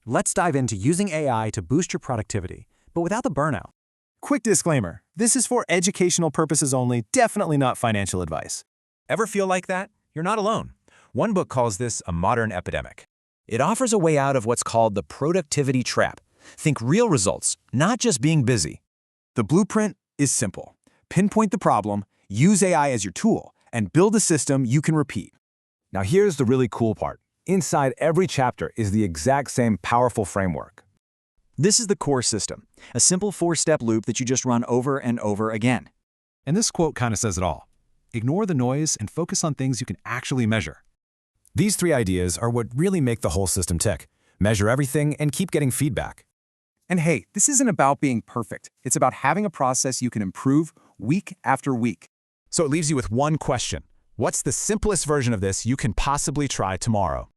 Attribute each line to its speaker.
Speaker 1: Let's dive into using AI to boost your productivity, but without the burnout.
Speaker 2: Quick disclaimer, this is for educational purposes only, definitely not financial advice.
Speaker 3: Ever feel like that? You're not alone. One book calls this a modern epidemic. It offers a way out of what's called the productivity trap. Think real results, not just being busy.
Speaker 2: The blueprint is simple. Pinpoint the problem, use AI as your tool, and build a system you can repeat.
Speaker 4: Now here's the really cool part. Inside every chapter is the exact same powerful framework.
Speaker 5: This is the core system, a simple 4-step loop that you just run over and over again.
Speaker 6: And this quote kind of says it all. Ignore the noise and focus on things you can actually measure.
Speaker 2: These 3 ideas are what really make the whole system tick. Measure everything and keep getting feedback.
Speaker 7: And hey, this isn't about being perfect. It's about having a process you can improve week after week.
Speaker 3: So it leaves you with one question. What's the simplest version of this you can possibly try tomorrow?